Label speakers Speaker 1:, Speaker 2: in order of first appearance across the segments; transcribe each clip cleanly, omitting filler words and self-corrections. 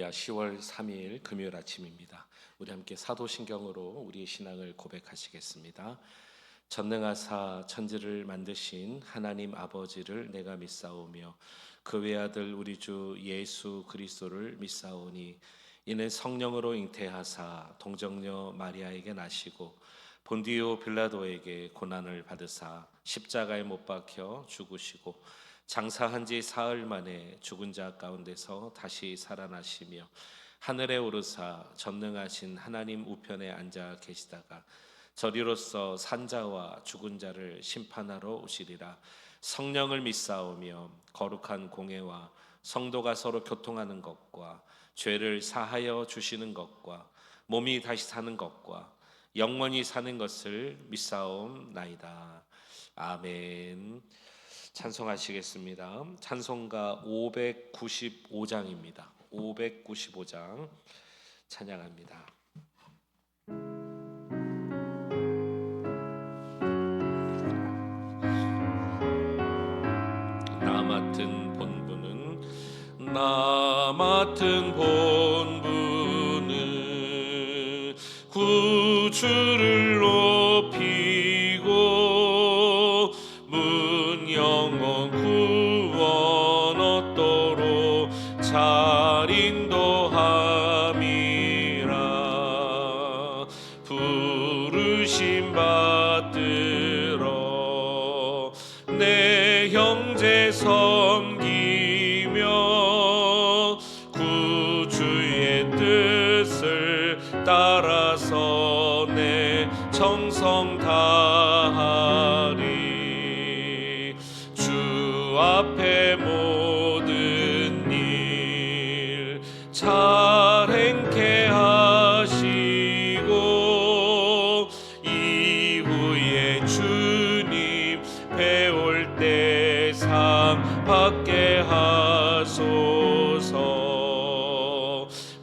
Speaker 1: 할렐루야. 10월 3일 금요일 아침입니다. 우리 함께 사도신경으로 우리의 신앙을 고백하시겠습니다. 전능하사 천지를 만드신 하나님 아버지를 내가 믿사오며 그 외아들 우리 주 예수 그리스도를 믿사오니 이는 성령으로 잉태하사 동정녀 마리아에게 나시고 본디오 빌라도에게 고난을 받으사 십자가에 못 박혀 죽으시고 장사한 지 사흘 만에 죽은 자 가운데서 다시 살아나시며 하늘에 오르사 전능하신 하나님 우편에 앉아 계시다가 저리로서 산자와 죽은 자를 심판하러 오시리라. 성령을 믿사오며 거룩한 공회와 성도가 서로 교통하는 것과 죄를 사하여 주시는 것과 몸이 다시 사는 것과 영원히 사는 것을 믿사옵나이다. 아멘. 찬송하시겠습니다. 찬송가 595장입니다. 595장 찬양합니다. 나 맡은 본분은 구주를 높이고 문 영원 구원 얻도록 잘 인도함이라. 부르심 받들어 내 형제 섬기며 구주의 뜻을 따라서 내 정성 다하리. 주 앞에 모든 일 잘 행케 하시고 이후에 주님 배울 때 상 받게 하소서.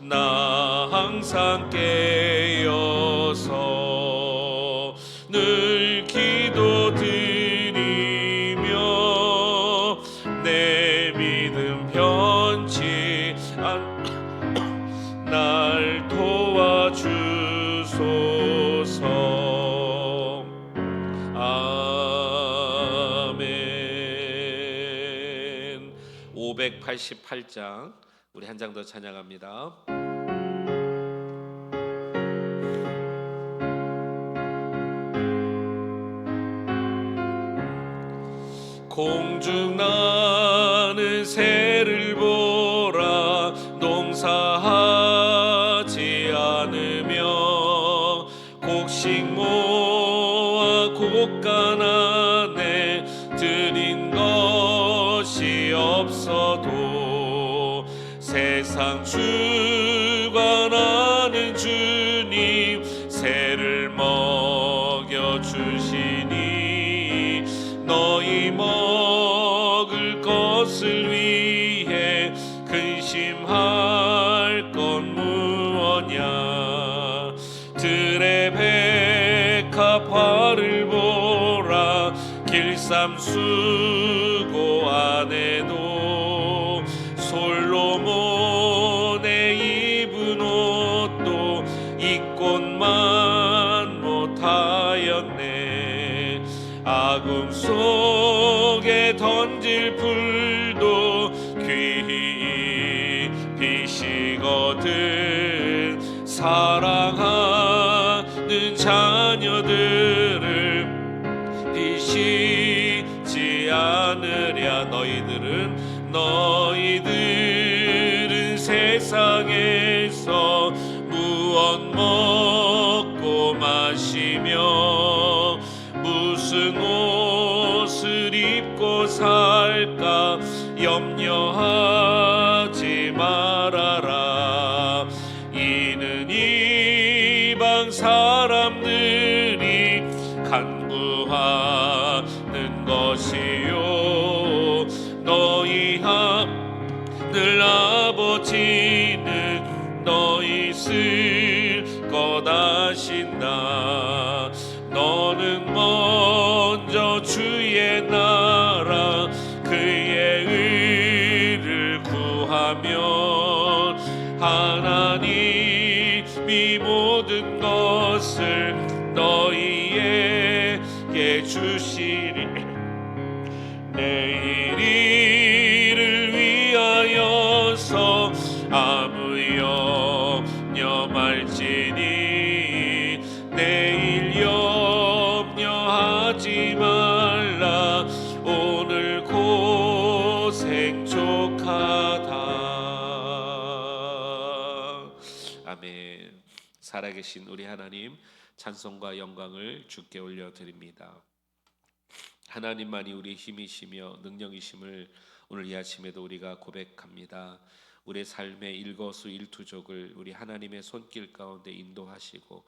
Speaker 1: 나 항상 깨어서 늘 기도드리며 내 믿음 변치 날 도와주소서. 아멘. 588장 우리 한 장 더 찬양합니다. 공중 나는 새를 보라. 농사하지 않으며 곡식 모아 곡간 안에 들인 것이 없어도 세상 주관하는 주님 새를 먹여주시니 너희 먹을 것을 위해 근심할 건 무엇냐. 들의 백합 화를 보라. 길쌈 수고 안 해도 솔로몬의 입은 옷도 입곤만 못하였네. 아금 속에 던질 풀도 귀히 비시거든. 사랑하는 자녀들을 비시지 않으랴. 너희들은 세상에서 무엇 먹고 마시며 무슨 옷을 입고 살까 염려하지 말아라. 이는 이방 사람들이 간구하는 것이요 너희 하늘 아버지는 너희 쓸 것 아신다. 너는 먼저 주의 나라 그의 의를 구하면 하나님이 모든 것을 너희에게 주시리. 내일 일을 위하여서 아무 염려 말지니 내일 염려하지 말라. 오늘 고생 족하다. 아멘. 살아계신 우리 하나님, 찬송과 영광을 주께 올려드립니다. 하나님만이 우리의 힘이시며 능력이심을 오늘 이 아침에도 우리가 고백합니다. 우리의 삶의 일거수일투족을 우리 하나님의 손길 가운데 인도하시고,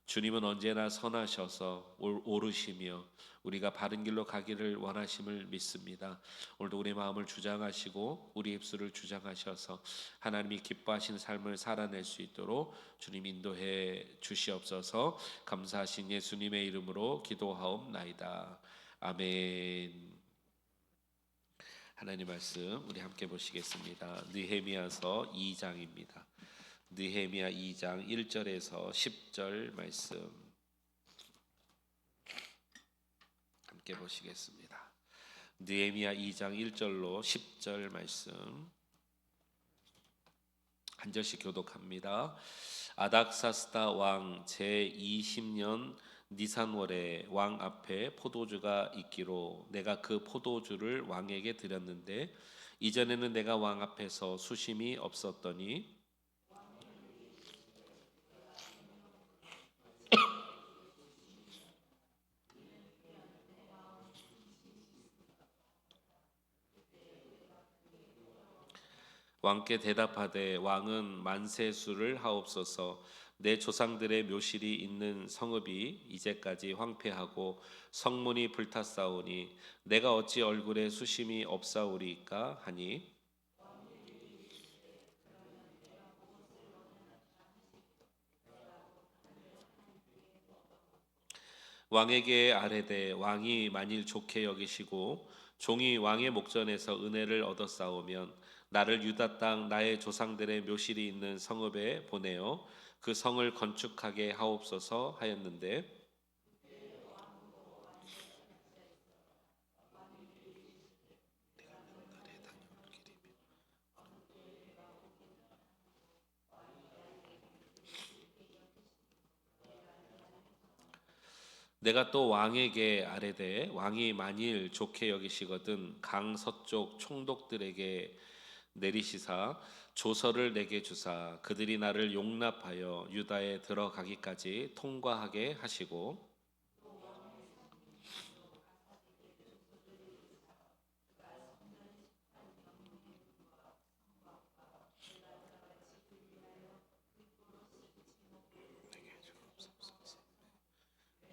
Speaker 1: 주님은 언제나 선하셔서 오르시며 우리가 바른 길로 가기를 원하심을 믿습니다. 오늘도 우리의 마음을 주장하시고 우리 입술을 주장하셔서 하나님이 기뻐하시는 삶을 살아낼 수 있도록 주님 인도해 주시옵소서. 감사하신 예수님의 이름으로 기도하옵나이다. 아멘. 하나님 말씀 우리 함께 보시겠습니다. 느헤미야서 2장입니다. 느헤미야 2장 1절에서 10절 말씀 함께 보시겠습니다. 느헤미야 2장 1절로 10절 말씀 한 절씩 교독합니다. 아닥사스다 왕 제20년 니산월에 왕 앞에 포도주가 있기로 내가 그 포도주를 왕에게 드렸는데 이전에는 내가 왕 앞에서 수심이 없었더니 왕께 대답하되 왕은 만세수를 하옵소서. 내 조상들의 묘실이 있는 성읍이 이제까지 황폐하고 성문이 불탔사오니 내가 어찌 얼굴에 수심이 없사오리까 하니 왕에게 아뢰되 왕이 만일 좋게 여기시고 종이 왕의 목전에서 은혜를 얻었사오면 나를 유다 땅 나의 조상들의 묘실이 있는 성읍에 보내어 그 성을 건축하게 하옵소서 하였는데 내가 또 왕에게 아뢰되 왕이 만일 좋게 여기시거든 강 서쪽 총독들에게 내리시사 조서를 내게 주사 그들이 나를 용납하여 유다에 들어가기까지 통과하게 하시고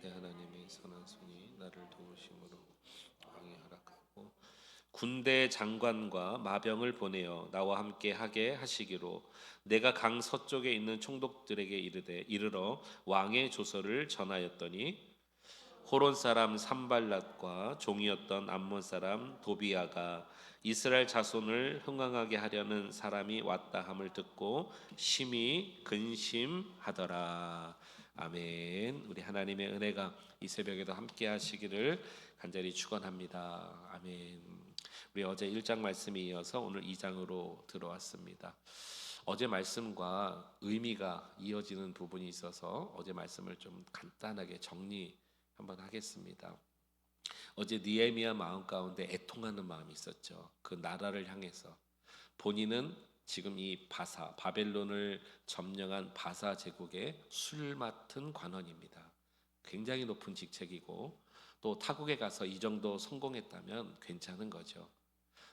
Speaker 1: 내 하나님의 선한 손이 나를 도우심으로 왕이 허락하고 군대 장관과 마병을 보내어 나와 함께 하게 하시기로 내가 강 서쪽에 있는 총독들에게 이르러 왕의 조서를 전하였더니 호론 사람 산발랏과 종이었던 암몬 사람 도비아가 이스라엘 자손을 흥왕하게 하려는 사람이 왔다 함을 듣고 심히 근심하더라. 아멘. 우리 하나님의 은혜가 이 새벽에도 함께 하시기를 간절히 축원합니다. 아멘. 우리 어제 1장 말씀이 이어서 오늘 2장으로 들어왔습니다. 어제 말씀과 의미가 이어지는 부분이 있어서 어제 말씀을 좀 간단하게 정리 한번 하겠습니다. 어제 느헤미야 마음 가운데 애통하는 마음이 있었죠. 그 나라를 향해서 본인은 지금 이 바벨론을 점령한 바사 제국의 술 맡은 관원입니다. 굉장히 높은 직책이고 또 타국에 가서 이 정도 성공했다면 괜찮은 거죠.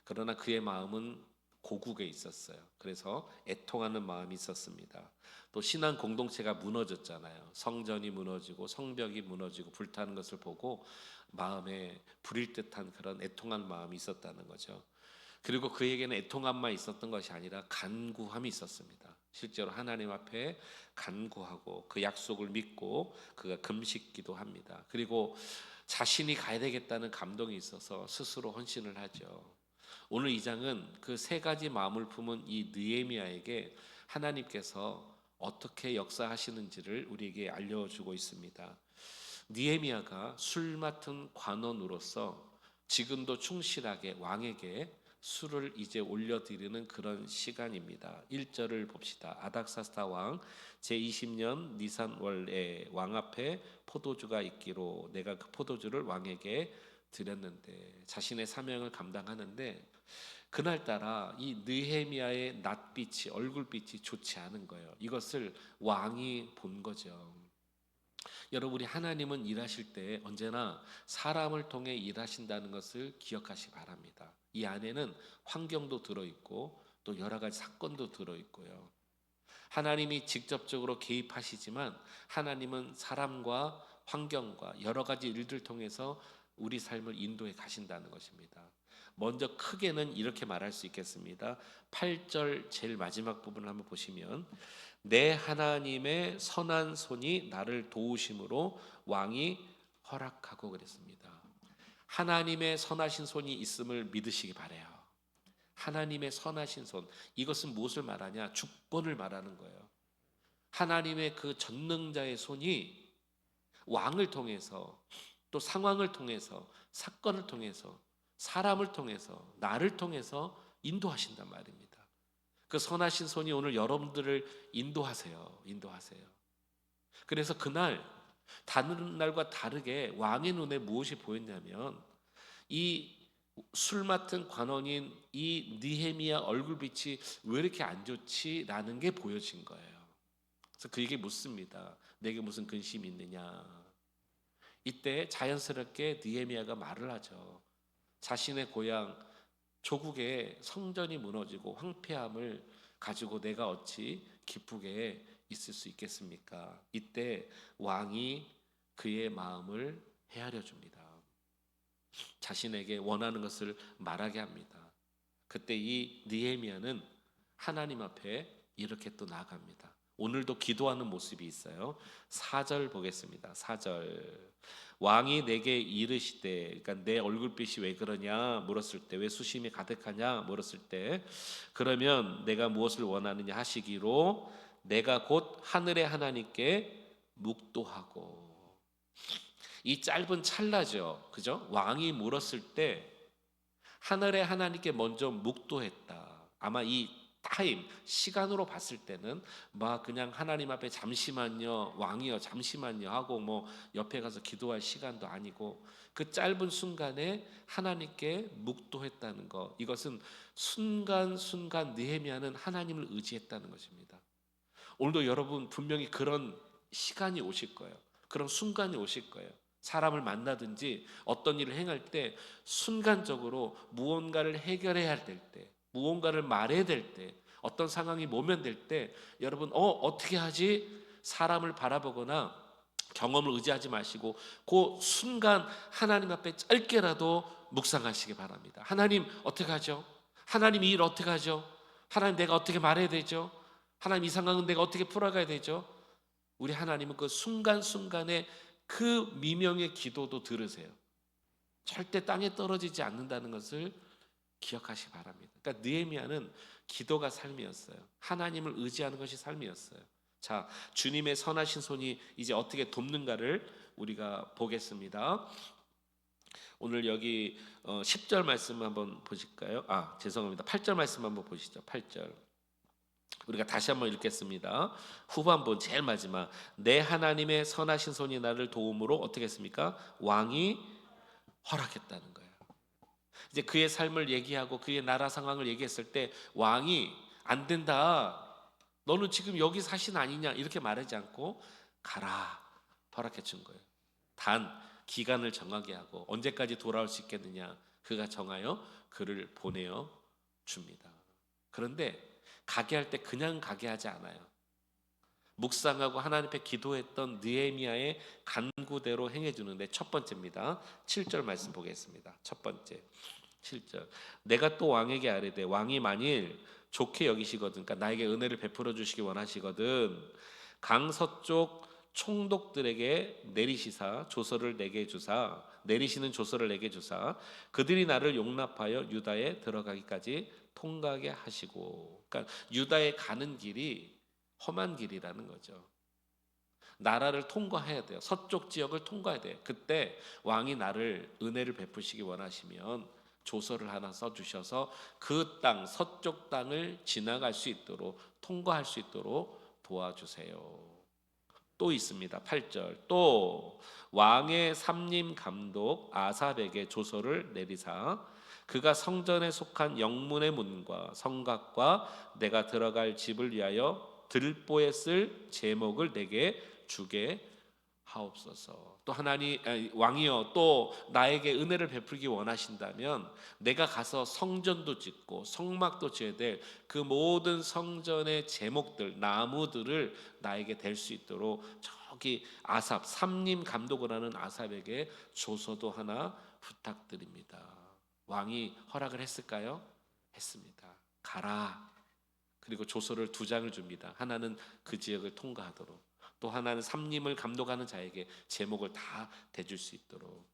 Speaker 1: 그러나 그의 마음은 고국에 있었어요. 그래서 애통하는 마음이 있었습니다. 또 신앙 공동체가 무너졌잖아요. 성전이 무너지고 성벽이 무너지고 불타는 것을 보고 마음에 불일 듯한 그런 애통한 마음이 있었다는 거죠. 그리고 그에게는 애통함만 있었던 것이 아니라 간구함이 있었습니다. 실제로 하나님 앞에 간구하고 그 약속을 믿고 그가 금식기도 합니다. 그리고 자신이 가야 되겠다는 감동이 있어서 스스로 헌신을 하죠. 오늘 이 장은 그 세 가지 마음을 품은 이 느헤미야에게 하나님께서 어떻게 역사하시는지를 우리에게 알려주고 있습니다. 느헤미야가 술 맡은 관원으로서 지금도 충실하게 왕에게 술을 이제 올려드리는 그런 시간입니다. 1절을 봅시다. 아닥사스다 왕 제20년 니산월에 왕 앞에 포도주가 있기로 내가 그 포도주를 왕에게 드렸는데, 자신의 사명을 감당하는데 그날따라 이 느헤미야의 낯빛이, 얼굴빛이 좋지 않은 거예요. 이것을 왕이 본 거죠. 여러분, 우리 하나님은 일하실 때 언제나 사람을 통해 일하신다는 것을 기억하시기 바랍니다. 이 안에는 환경도 들어있고 또 여러 가지 사건도 들어있고요. 하나님이 직접적으로 개입하시지만 하나님은 사람과 환경과 여러 가지 일들 통해서 우리 삶을 인도해 가신다는 것입니다. 먼저 크게는 이렇게 말할 수 있겠습니다. 8절 제일 마지막 부분을 한번 보시면, 내 하나님의 선한 손이 나를 도우심으로 왕이 허락하고 그랬습니다. 하나님의 선하신 손이 있음을 믿으시기 바라요. 하나님의 선하신 손, 이것은 무엇을 말하냐? 주권을 말하는 거예요. 하나님의 그 전능자의 손이 왕을 통해서, 또 상황을 통해서, 사건을 통해서, 사람을 통해서, 나를 통해서 인도하신단 말입니다. 그 선하신 손이 오늘 여러분들을 인도하세요. 인도하세요. 그래서 그날 다른 날과 다르게 왕의 눈에 무엇이 보였냐면, 이 술 맡은 관원인 이 느헤미야 얼굴빛이 왜 이렇게 안 좋지라는 게 보여진 거예요. 그래서 그에게 묻습니다. 내게 무슨 근심이 있느냐? 이때 자연스럽게 느헤미야가 말을 하죠. 자신의 고향 조국의 성전이 무너지고 황폐함을 가지고 내가 어찌 기쁘게 있을 수 있겠습니까? 이때 왕이 그의 마음을 헤아려 줍니다. 자신에게 원하는 것을 말하게 합니다. 그때 이 느헤미야는 하나님 앞에 이렇게 또 나아갑니다. 오늘도 기도하는 모습이 있어요. 4절 보겠습니다. 4절. 왕이 내게 이르시되, 그러니까 내 얼굴빛이 왜 그러냐 물었을 때, 왜 수심이 가득하냐 물었을 때, 그러면 내가 무엇을 원하느냐 하시기로 내가 곧 하늘의 하나님께 묵도하고. 이 짧은 찰나죠, 그죠? 왕이 물었을 때 하늘의 하나님께 먼저 묵도했다. 아마 이 타임, 시간으로 봤을 때는 막 그냥 하나님 앞에 잠시만요, 왕이여 잠시만요 하고 뭐 옆에 가서 기도할 시간도 아니고, 그 짧은 순간에 하나님께 묵도했다는 것, 이것은 순간순간 느헤미야는 하나님을 의지했다는 것입니다. 오늘도 여러분 분명히 그런 시간이 오실 거예요. 그런 순간이 오실 거예요. 사람을 만나든지 어떤 일을 행할 때 순간적으로 무언가를 해결해야 될 때, 무언가를 말해야 될 때, 어떤 상황이 모면될 때 여러분 어떻게 하지? 사람을 바라보거나 경험을 의지하지 마시고 그 순간 하나님 앞에 짧게라도 묵상하시기 바랍니다. 하나님 어떻게 하죠? 하나님 이 일 어떻게 하죠? 하나님 내가 어떻게 말해야 되죠? 하나님 이 상황은 내가 어떻게 풀어가야 되죠? 우리 하나님은 그 순간순간에 그 미명의 기도도 들으세요. 절대 땅에 떨어지지 않는다는 것을 기억하시기 바랍니다. 그러니까 느헤미야는 기도가 삶이었어요. 하나님을 의지하는 것이 삶이었어요. 자, 주님의 선하신 손이 이제 어떻게 돕는가를 우리가 보겠습니다. 오늘 여기 10절 말씀 한번 보실까요? 죄송합니다. 8절 말씀 한번 보시죠. 8절. 우리가 다시 한번 읽겠습니다. 후반부 제일 마지막. 내 하나님의 선하신 손이 나를 도움으로 어떻게 했습니까? 왕이 허락했다는 거예요. 이제 그의 삶을 얘기하고 그의 나라 상황을 얘기했을 때 왕이 안 된다, 너는 지금 여기 사신 아니냐 이렇게 말하지 않고 가라 허락해 준 거예요. 단 기간을 정하게 하고 언제까지 돌아올 수 있겠느냐 그가 정하여 그를 보내어 줍니다. 그런데 가게 할 때 그냥 가게 하지 않아요. 묵상하고 하나님 앞에 기도했던 느헤미야의 간구대로 행해주는데 첫 번째입니다. 7절 말씀 보겠습니다. 첫 번째 7절. 내가 또 왕에게 아뢰되 왕이 만일 좋게 여기시거든, 그러니까 나에게 은혜를 베풀어 주시기 원하시거든 강서쪽 총독들에게 내리시사 조서를 내게 주사, 내리시는 조서를 내게 주사 그들이 나를 용납하여 유다에 들어가기까지 통과하게 하시고. 그러니까 유다에 가는 길이 험한 길이라는 거죠. 나라를 통과해야 돼요. 서쪽 지역을 통과해야 돼요. 그때 왕이 나를 은혜를 베푸시기 원하시면 조서를 하나 써주셔서 그 땅, 서쪽 땅을 지나갈 수 있도록, 통과할 수 있도록 도와주세요. 또 있습니다. 8절. 또 왕의 삼림 감독 아삽에게 조서를 내리사 그가 성전에 속한 영문의 문과 성곽과 내가 들어갈 집을 위하여 들보에 쓸 제목을 내게 주게 하옵소서. 또 왕이여, 또 나에게 은혜를 베풀기 원하신다면 내가 가서 성전도 짓고 성막도 지어야 될 그 모든 성전의 제목들, 나무들을 나에게 댈 수 있도록 저기 아삽, 삼림 감독을 하는 아삽에게 조서도 하나 부탁드립니다. 왕이 허락을 했을까요? 했습니다. 가라. 그리고 조서를 2장을 줍니다. 하나는 그 지역을 통과하도록, 또 하나는 삼림을 감독하는 자에게 제목을 다 대줄 수 있도록.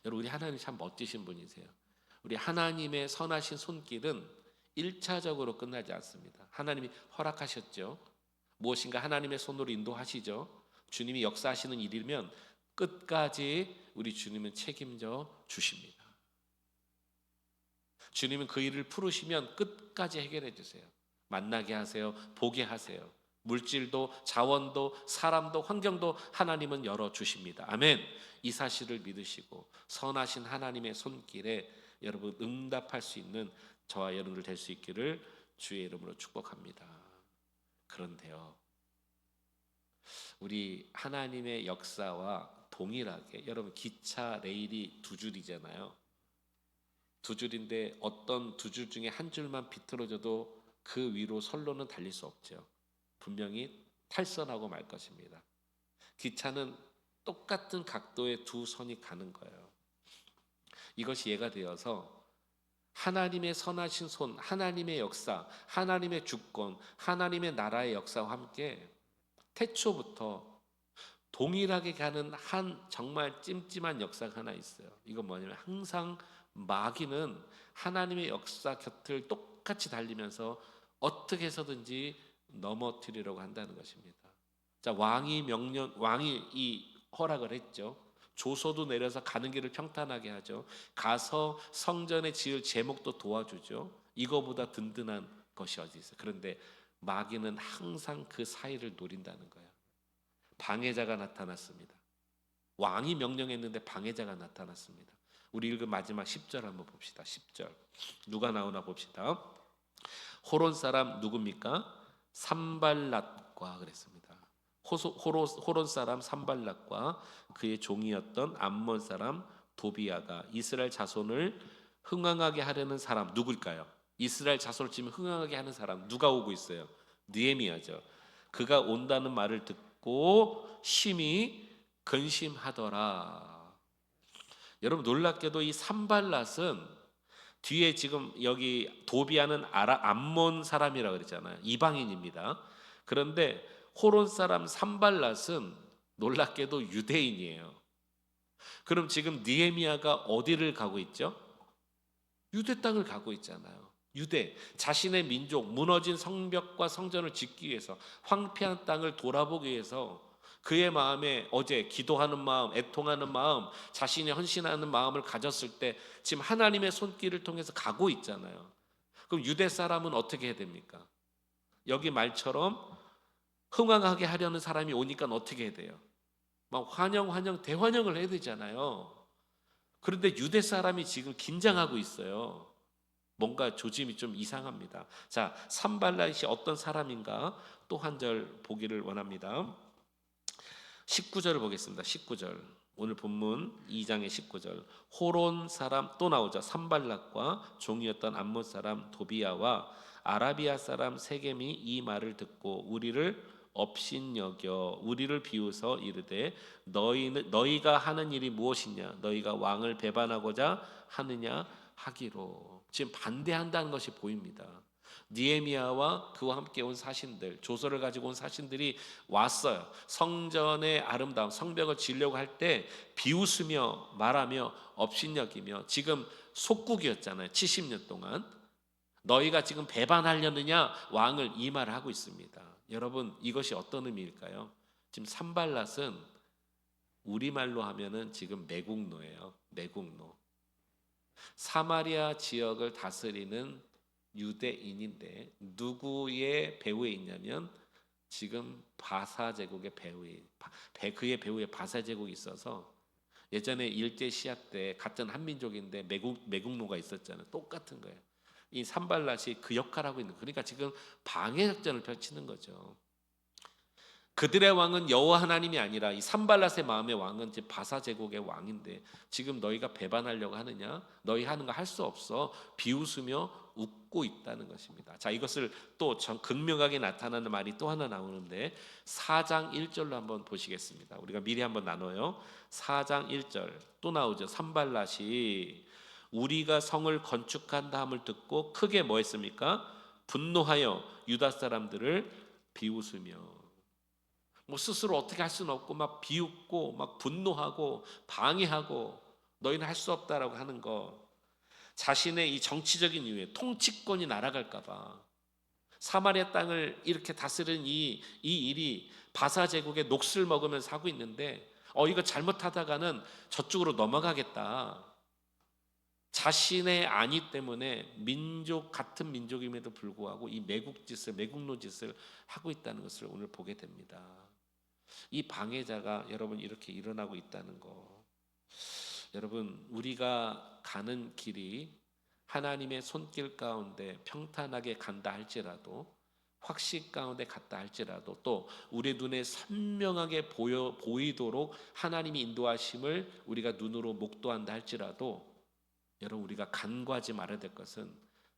Speaker 1: 여러분, 우리 하나님 참 멋지신 분이세요. 우리 하나님의 선하신 손길은 1차적으로 끝나지 않습니다. 하나님이 허락하셨죠. 무엇인가 하나님의 손으로 인도하시죠. 주님이 역사하시는 일이면 끝까지 우리 주님은 책임져 주십니다. 주님은 그 일을 풀으시면 끝까지 해결해 주세요. 만나게 하세요. 보게 하세요. 물질도 자원도 사람도 환경도 하나님은 열어주십니다. 아멘. 이 사실을 믿으시고 선하신 하나님의 손길에 여러분 응답할 수 있는 저와 여러분들 될 수 있기를 주의 이름으로 축복합니다. 그런데요, 우리 하나님의 역사와 동일하게 여러분 기차 레일이 2줄이잖아요. 2줄인데 어떤 2줄 중에 한 줄만 비틀어져도 그 위로 선로는 달릴 수 없죠. 분명히 탈선하고 말 것입니다. 기차는 똑같은 각도의 2 선이 가는 거예요. 이것이 예가 되어서 하나님의 선하신 손, 하나님의 역사, 하나님의 주권, 하나님의 나라의 역사와 함께 태초부터 동일하게 가는 한 정말 찜찜한 역사가 하나 있어요. 이건 뭐냐면 항상 마귀는 하나님의 역사 곁을 똑같이 달리면서 어떻게 해서든지 넘어뜨리려고 한다는 것입니다. 자, 왕이 이 허락을 했죠. 조서도 내려서 가는 길을 평탄하게 하죠. 가서 성전에 지을 제목도 도와주죠. 이거보다 든든한 것이 어디 있어요? 그런데 마귀는 항상 그 사이를 노린다는 거예요. 방해자가 나타났습니다. 왕이 명령했는데 방해자가 나타났습니다. 우리 읽은 마지막 10절 한번 봅시다. 10절 누가 나오나 봅시다. 호론 사람 누굽니까? 산발랏과 그랬습니다. 호론 사람 산발랏과 그의 종이었던 암몬 사람 도비아가 이스라엘 자손을 흥왕하게 하려는 사람 누굴까요? 이스라엘 자손을 지금 흥왕하게 하는 사람 누가 오고 있어요? 느헤미야죠. 그가 온다는 말을 듣고 심히 근심하더라. 여러분, 놀랍게도 이 산발랏은 뒤에 지금 여기 도비아는 암몬 사람이라고 그랬잖아요. 이방인입니다. 그런데 호론 사람 산발랏은 놀랍게도 유대인이에요. 그럼 지금 느헤미야가 어디를 가고 있죠? 유대 땅을 가고 있잖아요. 유대, 자신의 민족, 무너진 성벽과 성전을 짓기 위해서, 황폐한 땅을 돌아보기 위해서 그의 마음에 어제 기도하는 마음, 애통하는 마음, 자신이 헌신하는 마음을 가졌을 때 지금 하나님의 손길을 통해서 가고 있잖아요. 그럼 유대 사람은 어떻게 해야 됩니까? 여기 말처럼 흥왕하게 하려는 사람이 오니까 어떻게 해야 돼요? 막 환영 대환영을 해야 되잖아요. 그런데 유대 사람이 지금 긴장하고 있어요. 뭔가 조짐이 좀 이상합니다. 자, 산발랏이 어떤 사람인가 또 한 절 보기를 원합니다. 19절을 보겠습니다. 19절. 오늘 본문 2장의 19절. 호론 사람 또 나오죠. 산발랏과 종이었던 암몬 사람 도비아와 아라비아 사람 세겜이 이 말을 듣고 우리를 업신여겨 우리를 비웃어 이르되 너희가 하는 일이 무엇이냐? 너희가 왕을 배반하고자 하느냐 하기로. 지금 반대한다는 것이 보입니다. 느헤미야와 그와 함께 온 사신들, 조서를 가지고 온 사신들이 왔어요. 성전의 아름다움, 성벽을 지으려고 할 때 비웃으며 말하며 업신여기며 지금 속국이었잖아요. 70년 동안 너희가 지금 배반하려느냐? 왕을 이 말을 하고 있습니다. 여러분, 이것이 어떤 의미일까요? 지금 산발랏은 우리말로 하면은 지금 매국노예요. 매국노. 사마리아 지역을 다스리는 유대인인데 누구의 배후에 있냐면 지금 바사 제국의 배후에 그의 배후에 바사 제국이 있어서 예전에 일제 시합 때 같은 한민족인데 매국노가 있었잖아요. 똑같은 거예요. 이 산발랏이 그 역할을 하고 있는, 그러니까 지금 방해 작전을 펼치는 거죠. 그들의 왕은 여호와 하나님이 아니라 이 산발랏의 마음의 왕은 이제 바사 제국의 왕인데 지금 너희가 배반하려고 하느냐? 너희 하는 거 할 수 없어. 비웃으며 웃고 있다는 것입니다. 자, 이것을 또 극명하게 나타나는 말이 또 하나 나오는데 4장 1절로 한번 보시겠습니다. 우리가 미리 한번 나눠요. 4장 1절 또 나오죠. 산발랏이 우리가 성을 건축한다 함을 듣고 크게 뭐 했습니까? 분노하여 유다 사람들을 비웃으며, 뭐 스스로 어떻게 할 수는 없고 막 비웃고 막 분노하고 방해하고 너희는 할 수 없다라고 하는 거, 자신의 이 정치적인 이유에 통치권이 날아갈까 봐 사마리아 땅을 이렇게 다스리는 이 일이 바사 제국의 녹슬 먹으면서 하고 있는데 이거 잘못하다가는 저쪽으로 넘어가겠다. 자신의 안위 때문에 같은 민족임에도 불구하고 이 매국노 짓을 하고 있다는 것을 오늘 보게 됩니다. 이 방해자가 여러분 이렇게 일어나고 있다는 거. 여러분, 우리가 가는 길이 하나님의 손길 가운데 평탄하게 간다 할지라도, 확신 가운데 갔다 할지라도, 또 우리 눈에 선명하게 보이도록 하나님이 인도하심을 우리가 눈으로 목도한다 할지라도, 여러분 우리가 간과하지 말아야 될 것은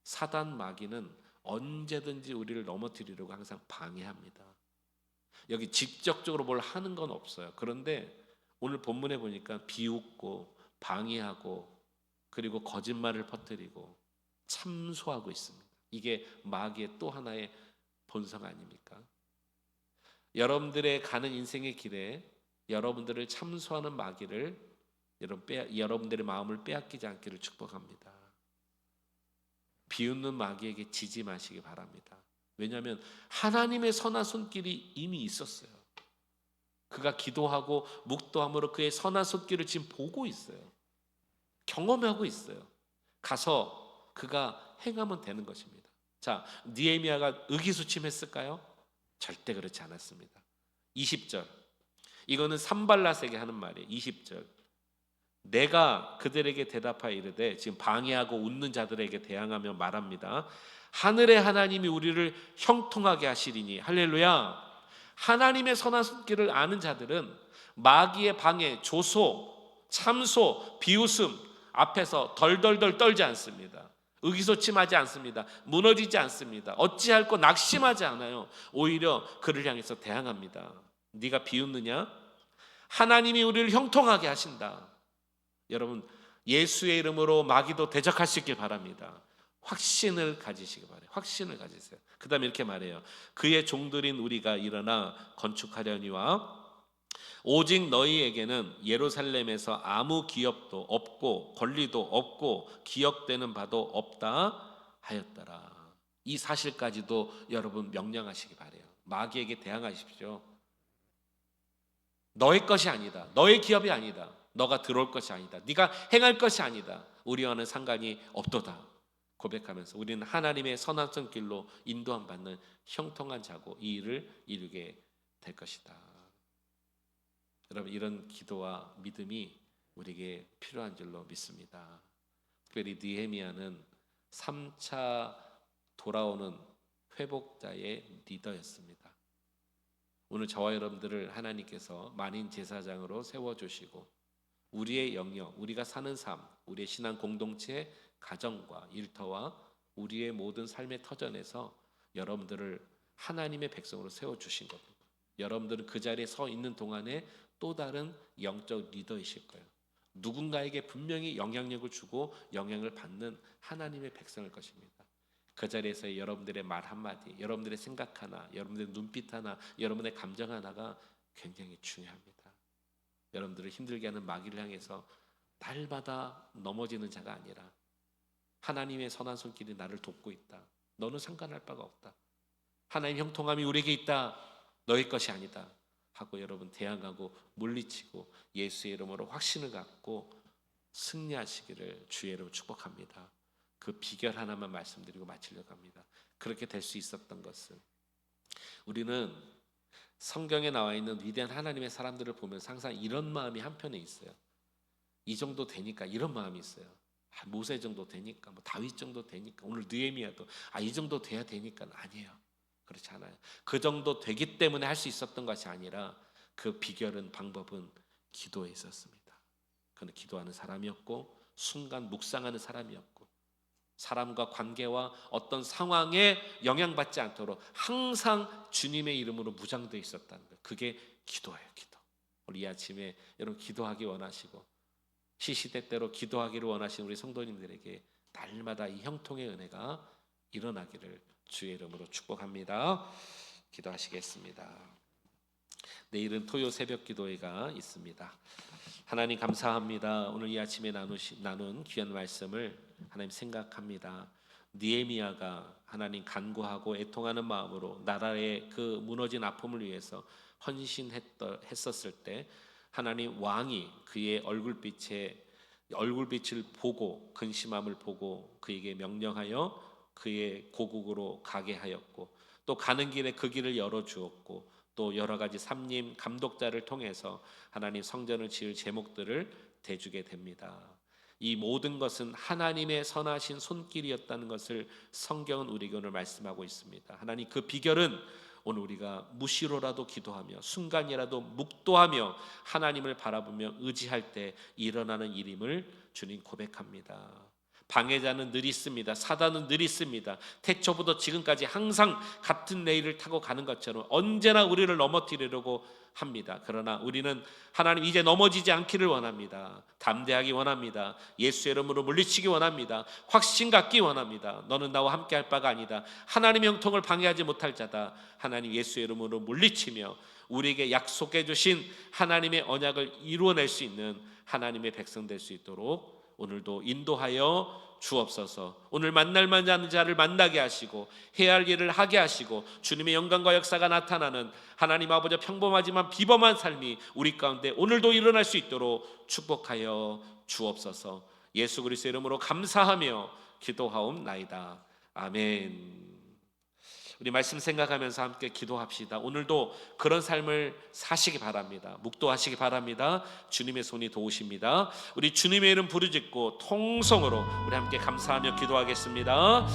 Speaker 1: 사단 마귀는 언제든지 우리를 넘어뜨리려고 항상 방해합니다. 여기 직접적으로 뭘 하는 건 없어요. 그런데 오늘 본문에 보니까 비웃고 방해하고 그리고 거짓말을 퍼뜨리고 참소하고 있습니다. 이게 마귀의 또 하나의 본성 아닙니까? 여러분들의 가는 인생의 길에 여러분들을 참소하는 마귀를 여러분들의 마음을 빼앗기지 않기를 축복합니다. 비웃는 마귀에게 지지 마시기 바랍니다. 왜냐하면 하나님의 선한 손길이 이미 있었어요. 그가 기도하고 묵도함으로 그의 선한 손길을 지금 보고 있어요. 경험하고 있어요. 가서 그가 행하면 되는 것입니다. 자, 느헤미야가 의기소침했을까요? 절대 그렇지 않았습니다. 20절, 이거는 산발랏에게 하는 말이에요. 20절, 내가 그들에게 대답하여 이르되, 지금 방해하고 웃는 자들에게 대항하며 말합니다. 하늘의 하나님이 우리를 형통하게 하시리니. 할렐루야. 하나님의 선한 손길을 아는 자들은 마귀의 방해, 조소, 참소, 비웃음 앞에서 덜덜덜 떨지 않습니다. 의기소침하지 않습니다. 무너지지 않습니다. 어찌할 거 낙심하지 않아요. 오히려 그를 향해서 대항합니다. 네가 비웃느냐? 하나님이 우리를 형통하게 하신다. 여러분, 예수의 이름으로 마귀도 대적할 수 있길 바랍니다. 확신을 가지시기 바래요. 확신을 가지세요. 그 다음에 이렇게 말해요. 그의 종들인 우리가 일어나 건축하려니와 오직 너희에게는 예루살렘에서 아무 기업도 없고 권리도 없고 기억되는 바도 없다 하였더라. 이 사실까지도 여러분 명령하시기 바래요. 마귀에게 대항하십시오. 너의 것이 아니다. 너의 기업이 아니다. 너가 들어올 것이 아니다. 네가 행할 것이 아니다. 우리와는 상관이 없도다 고백하면서 우리는 하나님의 선한 손길로 인도함 받는 형통한 자고 이 일을 이루게 될 것이다. 여러분, 이런 기도와 믿음이 우리에게 필요한 줄로 믿습니다. 특별히 느헤미야는 3차 돌아오는 회복자의 리더였습니다. 오늘 저와 여러분들을 하나님께서 만인 제사장으로 세워주시고 우리의 영역, 우리가 사는 삶, 우리의 신앙 공동체, 가정과 일터와 우리의 모든 삶의 터전에서 여러분들을 하나님의 백성으로 세워주신 겁니다. 여러분들은 그 자리에 서 있는 동안에 또 다른 영적 리더이실 거예요. 누군가에게 분명히 영향력을 주고 영향을 받는 하나님의 백성일 것입니다. 그 자리에서 여러분들의 말 한마디, 여러분들의 생각 하나, 여러분들의 눈빛 하나, 여러분의 감정 하나가 굉장히 중요합니다. 여러분들을 힘들게 하는 마귀를 향해서 날마다 넘어지는 자가 아니라 하나님의 선한 손길이 나를 돕고 있다. 너는 상관할 바가 없다. 하나님 형통함이 우리에게 있다. 너의 것이 아니다 하고 여러분 대항하고 물리치고 예수의 이름으로 확신을 갖고 승리하시기를 주의 이름으로 축복합니다. 그 비결 하나만 말씀드리고 마치려고 합니다. 그렇게 될 수 있었던 것은, 우리는 성경에 나와 있는 위대한 하나님의 사람들을 보면서 항상 이런 마음이 한편에 있어요. 이 정도 되니까 이런 마음이 있어요. 모세 정도 되니까, 다윗 정도 되니까, 오늘 느헤미야도 이 정도 돼야 되니까. 아니에요. 그렇지 않아요. 그 정도 되기 때문에 할 수 있었던 것이 아니라 그 비결은, 방법은 기도에 있었습니다. 그는 기도하는 사람이었고 순간 묵상하는 사람이었고 사람과 관계와 어떤 상황에 영향받지 않도록 항상 주님의 이름으로 무장되어 있었다는 것. 그게 기도예요. 기도. 오늘 이 아침에 여러분 기도하기 원하시고 시시때때로 기도하기를 원하시는 우리 성도님들에게 날마다 이 형통의 은혜가 일어나기를 주의 이름으로 축복합니다. 기도하시겠습니다. 내일은 토요 새벽 기도회가 있습니다. 하나님 감사합니다. 오늘 이 아침에 나눈 귀한 말씀을 하나님 생각합니다. 느헤미야가 하나님 간구하고 애통하는 마음으로 나라의 그 무너진 아픔을 위해서 헌신했었을 때 하나님 왕이 그의 얼굴빛을 보고 근심함을 보고 그에게 명령하여 그의 고국으로 가게 하였고 또 가는 길에 그 길을 열어주었고 또 여러 가지 삼림 감독자를 통해서 하나님 성전을 지을 제목들을 대주게 됩니다. 이 모든 것은 하나님의 선하신 손길이었다는 것을 성경은 우리에게 오늘 말씀하고 있습니다. 하나님 그 비결은 오늘 우리가 무시로라도 기도하며 순간이라도 묵도하며 하나님을 바라보며 의지할 때 일어나는 일임을 주님 고백합니다. 방해자는 늘 있습니다. 사단은 늘 있습니다. 태초부터 지금까지 항상 같은 레일을 타고 가는 것처럼 언제나 우리를 넘어뜨리려고 합니다. 그러나 우리는 하나님 이제 넘어지지 않기를 원합니다. 담대하기 원합니다. 예수의 이름으로 물리치기 원합니다. 확신 갖기 원합니다. 너는 나와 함께 할 바가 아니다. 하나님의 형통을 방해하지 못할 자다. 하나님 예수의 이름으로 물리치며 우리에게 약속해 주신 하나님의 언약을 이루어낼 수 있는 하나님의 백성 될 수 있도록 오늘도 인도하여 주옵소서. 오늘 만날 만한 자를 만나게 하시고 해야 할 일을 하게 하시고 주님의 영광과 역사가 나타나는 하나님 아버지 평범하지만 비범한 삶이 우리 가운데 오늘도 일어날 수 있도록 축복하여 주옵소서. 예수 그리스도의 이름으로 감사하며 기도하옵나이다. 아멘. 우리 말씀 생각하면서 함께 기도합시다. 오늘도 그런 삶을 사시기 바랍니다. 묵도하시기 바랍니다. 주님의 손이 도우십니다. 우리 주님의 이름 부르짖고 통성으로 우리 함께 감사하며 기도하겠습니다.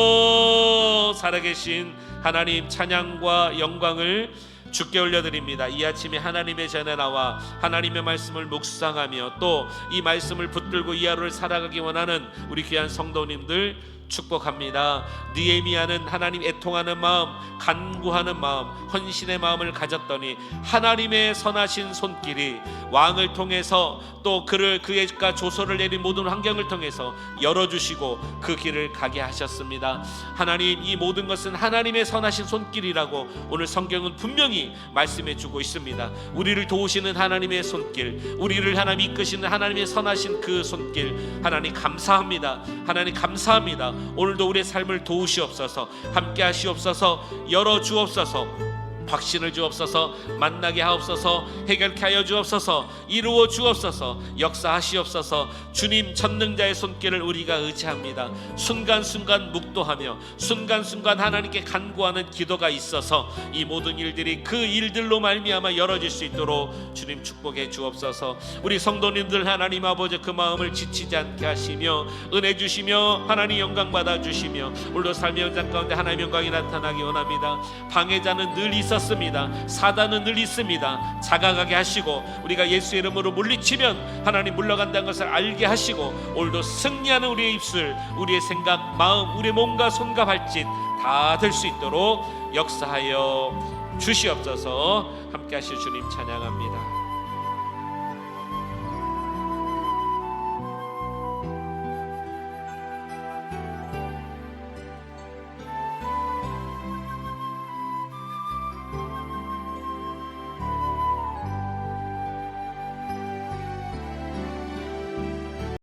Speaker 1: 주여, 살아계신 하나님 찬양과 영광을 주께 올려드립니다. 이 아침에 하나님의 전에 나와 하나님의 말씀을 묵상하며 또 이 말씀을 붙들고 이 하루를 살아가기 원하는 우리 귀한 성도님들 축복합니다. 느헤미야는 하나님 애통하는 마음, 간구하는 마음, 헌신의 마음을 가졌더니 하나님의 선하신 손길이 왕을 통해서 또 그가 조서를 내린 모든 환경을 통해서 열어주시고 그 길을 가게 하셨습니다. 하나님 이 모든 것은 하나님의 선하신 손길이라고 오늘 성경은 분명히 말씀해주고 있습니다. 우리를 도우시는 하나님의 손길, 우리를 하나님 이끄시는 하나님의 선하신 그 손길, 하나님 감사합니다. 하나님 감사합니다. 오늘도 우리의 삶을 도우시옵소서. 함께 하시옵소서. 열어주옵소서. 확신을 주옵소서. 만나게 하옵소서. 해결케 하여 주옵소서. 이루어 주옵소서. 역사하시옵소서. 주님 전능자의 손길을 우리가 의지합니다. 순간순간 묵도하며 순간순간 하나님께 간구하는 기도가 있어서 이 모든 일들이 그 일들로 말미암아 열어질 수 있도록 주님 축복해 주옵소서. 우리 성도님들 하나님 아버지 그 마음을 지치지 않게 하시며 은혜 주시며 하나님 영광 받아 주시며 오늘도 삶의 현장 가운데 하나님의 영광이 나타나기 원합니다. 방해자는 늘 있었습니다. 사단은 늘 있습니다. 자각하게 하시고 우리가 예수의 이름으로 물리치면 하나님 물러간다는 것을 알게 하시고 오늘도 승리하는 우리의 입술, 우리의 생각, 마음, 우리의 몸과 손과 발짓 다 될 수 있도록 역사하여 주시옵소서. 함께 하실 주님 찬양합니다.